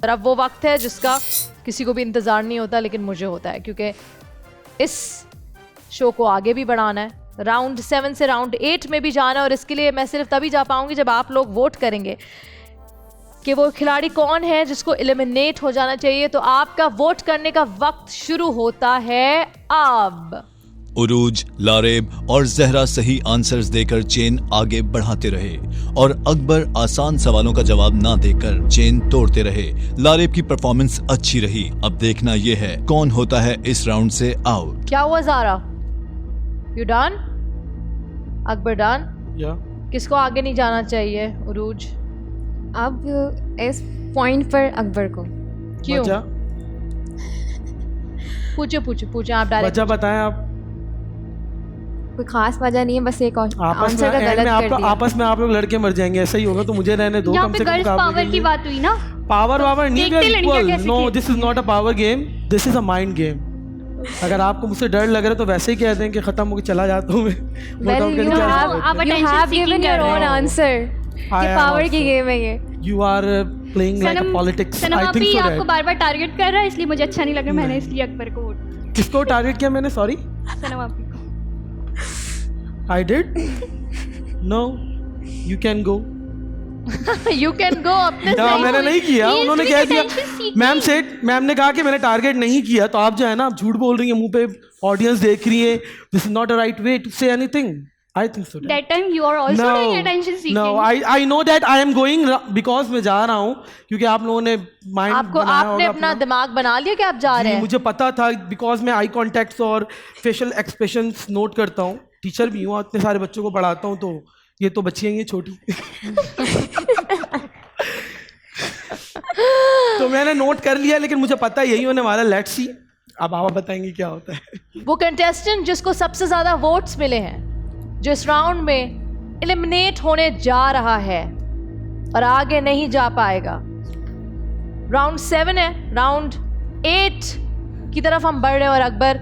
और अब वो वक्त है जिसका किसी को भी इंतज़ार नहीं होता, लेकिन मुझे होता है, क्योंकि इस शो को आगे भी बढ़ाना है, राउंड 7 से राउंड 8 में भी जाना है। और इसके लिए मैं सिर्फ तभी जा पाऊंगी जब आप लोग वोट करेंगे कि वो खिलाड़ी कौन है जिसको एलिमिनेट हो जाना चाहिए। तो आपका वोट करने का वक्त शुरू होता है अब। उरूज, लारेब और जहरा सही आंसर्स देकर चेन आगे बढ़ाते रहे और अकबर आसान सवालों का जवाब ना देकर चेन तोड़ते रहे। लारेब की परफॉर्मेंस अच्छी रही। अब देखना यह है कौन होता है इस राउंड से आउट। क्या हुआ Zara? You done? Akbar done? या किसको आगे नहीं जाना चाहिए? उरूज? अब इस पॉइंट पर अकबर को। क्यों? वजह पूछे आप डायरेक्ट। वजह बताएं आप। कोई खास वजह नहीं है, बस एक आपस आंसर का में गलत कर दिया। आपस में आप लोग लड़के मर जाएंगे, ऐसा ही होगा। तो मुझे रहने दो, यहाँ कम पे से कम गर्ल्स पावर की बात हुई ना। पावर नहीं, देखते लड़कियाँ कैसे नो, खेलती this is not a power game, this is a mind game. अगर आपको मुझसे डर लग रहा है तो वैसे ही कह दें कि खत्म होकर चला जाता हूँ मैं। Well, बताओ you क्या have given your own answer। ये पावर की गेम है ये। You are playing like a politics. Sanam I think अभी so आपको that. बार बार टारगेट कर रहा है, इसलिए मुझे अच्छा नहीं लग रहा, मैंने इसलिए अकबर को वोट। किसको टारगेट किया मैंने? सॉरी, सनम अभी को। I did? No, you can go. You can go अपने ना, मैंने नहीं किया, He is उन्होंने with कह दिया। attention seeking. मैम ने कहा कि मैंने टारगेट नहीं किया, तो आप जो है ना, आप झूठ बोल रही हैं, मुंह पे ऑडियंस देख रही है। This is not a right way to say anything. I think so. That time you are also doing attention seeking. No, I know that I am going because मैं जा रहा हूँ क्योंकि आप लोगों ने माइंड आपको आपने अपना दिमाग बना लिया कि आप जा रहे हैं। मुझे पता था बिकॉज मैं आई कॉन्टेक्ट्स और फेशियल एक्सप्रेशंस नोट करता हूँ। टीचर भी हूँ, इतने सारे बच्चों को पढ़ाता हूँ, तो ये तो बच्चियाँ हैं छोटी। तो मैंने नोट कर लिया, लेकिन मुझे पता यही होने वाला। लेट्स सी, अब आप बताएंगे क्या होता है। वो कंटेस्टेंट जिसको सबसे ज्यादा वोट्स मिले हैं, जो इस राउंड में एलिमिनेट होने जा रहा है और आगे नहीं जा पाएगा। राउंड 7 है, राउंड 8 की तरफ हम बढ़ रहे हैं। और अकबर,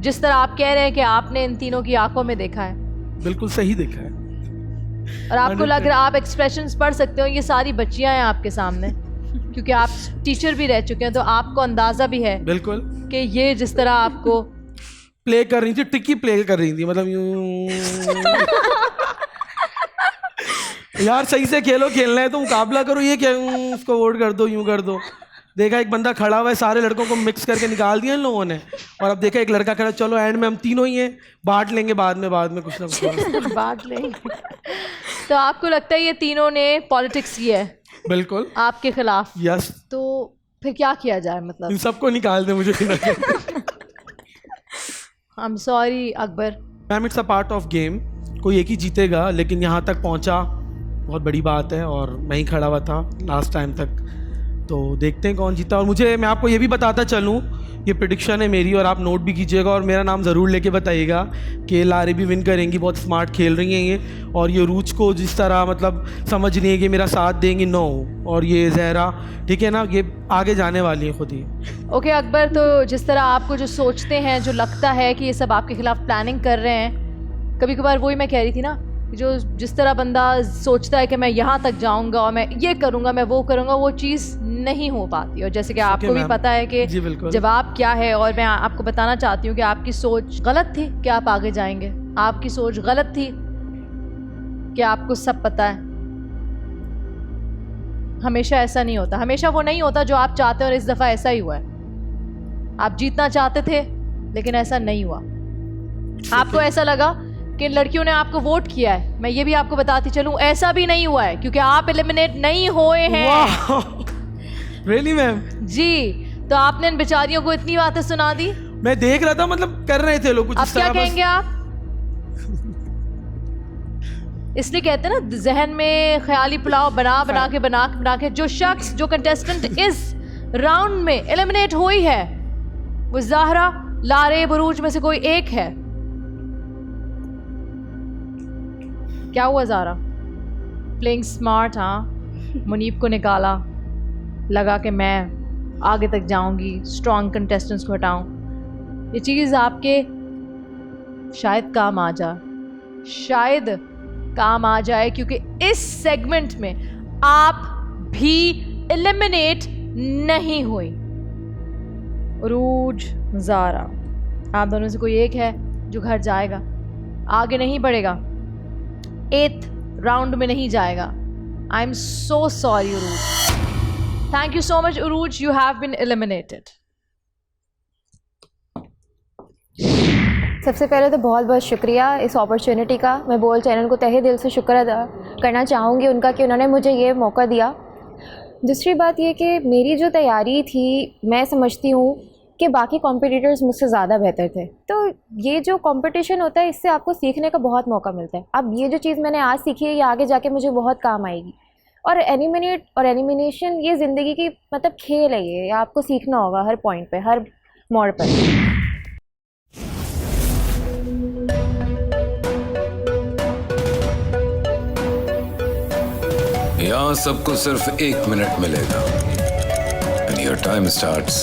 जिस तरह आप कह रहे हैं कि आपने इन तीनों की आंखों में देखा है, बिल्कुल सही देखा है। और आपको लग रहा है आप एक्सप्रेशंस पढ़ सकते हो, ये सारी बच्चियां हैं आपके सामने, क्योंकि आप टीचर भी रह चुके हैं, तो आपको अंदाजा भी है बिल्कुल कि ये जिस तरह आपको प्ले कर रही थी, ट्रिकी प्ले कर रही थी, मतलब यूं। यार सही से खेलो, खेलना है तो मुकाबला करो। ये क्या उसको वोट कर दो, यूं कर दो। देखा एक बंदा खड़ा हुआ है, सारे लड़कों को मिक्स करके निकाल दिया इन लोगों ने। और अब देखा एक लड़का खड़ा, चलो एंड में हम तीनों ही हैं, बांट लेंगे बाद में कुछ ना कुछ बात लेंगे। तो आपको लगता है ये तीनों ने पॉलिटिक्स की है बिल्कुल आपके खिलाफ? यस। तो फिर क्या किया जाए? मतलब इन सबको निकाल दे मुझे। I am sorry Akbar. Ma'am, it's a part of game, कोई एक ही जीतेगा, लेकिन यहाँ तक पहुँचा बहुत बड़ी बात है। और मैं ही खड़ा हुआ था लास्ट टाइम तक, तो देखते हैं कौन जीता। और मैं आपको ये भी बताता चलूँ, ये प्रेडिक्शन है मेरी, और आप नोट भी कीजिएगा और मेरा नाम ज़रूर लेके बताइएगा कि लारे भी विन करेंगी। बहुत स्मार्ट खेल रही हैं ये, और ये रूज को जिस तरह मतलब समझ नहीं है कि मेरा साथ देंगी, नो। और ये जहरा, ठीक है ना, ये आगे जाने वाली है खुद ही। ओके अकबर, तो जिस तरह आपको जो सोचते हैं, जो लगता है कि ये सब आपके खिलाफ प्लानिंग कर रहे हैं, कभी कभार वही मैं कह रही थी ना, जो जिस तरह बंदा सोचता है कि मैं यहाँ तक जाऊँगा और मैं ये करूँगा, मैं वो करूँगा, वो चीज़ नहीं हो पाती। और जैसे कि आपको भी पता है कि जवाब क्या है, और मैं आपको बताना चाहती हूँ कि आपकी सोच गलत थी कि आप आगे जाएंगे। आपकी सोच गलत थी कि आपको सब पता है। हमेशा ऐसा नहीं होता, हमेशा वो नहीं होता जो आप चाहते हैं, और इस दफ़ा ऐसा ही हुआ है। आप जीतना चाहते थे लेकिन ऐसा नहीं हुआ। आपको ऐसा लगा कि लड़कियों ने आपको वोट किया है। मैं ये भी आपको बताती चलूं, ऐसा भी नहीं हुआ है, क्योंकि आप एलिमिनेट नहीं हुए हैं। Really ma'am? जी। तो आपने इन बेचारियों को इतनी बातें सुना दी। मैं देख रहा था, मतलब कर रहे थे लोग कुछ। अब क्या कहेंगे आप? इसलिए कहते हैं ना, जहन में ख्याली पुलाव बना के जो शख्स, जो कंटेस्टेंट इस राउंड में एलिमिनेट हुई है, वो ज़ाहरा, लारे, बुरूज में से कोई एक है। क्या हुआ ज़ाहरा? प्लेइंग स्मार्ट, हाँ। मुनीब को निकाला, लगा कि मैं आगे तक जाऊंगी, स्ट्रॉन्ग कंटेस्टेंट्स को हटाऊं। ये चीज़ आपके शायद काम आ जाए, क्योंकि इस सेगमेंट में आप भी एलिमिनेट नहीं हुई। उरूज, ज़ारा, आप दोनों से कोई एक है जो घर जाएगा, आगे नहीं बढ़ेगा, 8th राउंड में नहीं जाएगा। I am so sorry Uroos. Thank you so much Uroos, you have been eliminated. सबसे पहले तो बहुत बहुत शुक्रिया इस अपॉर्चुनिटी का। मैं बोल चैनल को तहे दिल से शुक्र अदा करना चाहूँगी उनका कि उन्होंने मुझे ये मौका दिया। दूसरी बात ये कि मेरी जो तैयारी थी, मैं समझती हूँ कि बाकी कॉम्पिटिटर्स मुझसे ज़्यादा बेहतर थे। तो ये जो कंपटीशन होता है, इससे आपको सीखने का बहुत मौका मिलता है। अब ये जो चीज़ मैंने आज सीखी है, ये आगे जाके मुझे बहुत काम आएगी। और एनिमेट और एनिमेशन ये ज़िंदगी की मतलब खेल है, ये आपको सीखना होगा हर पॉइंट पे, हर मोड़ पर। यहाँ सबको सिर्फ 1 मिनट मिलेगा। And your time starts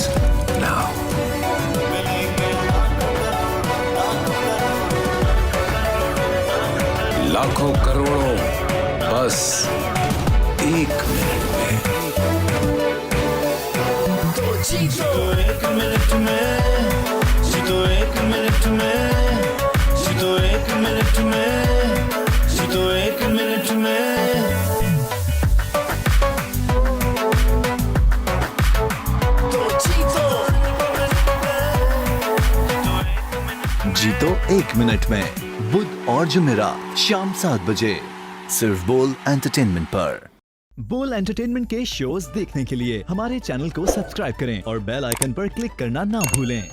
now. लाखों करोड़ों बस 1 मिनट में। जीतो 1 मिनट में, जीतो 1 मिनट में, जीतो 1 मिनट में, जीतो 1 मिनट में। जीतो 1 मिनट में, बुध और जुमेरात शाम 7 बजे सिर्फ बोल एंटरटेनमेंट पर। बोल एंटरटेनमेंट के शोज देखने के लिए हमारे चैनल को सब्सक्राइब करें और बेल आइकन पर क्लिक करना ना भूलें।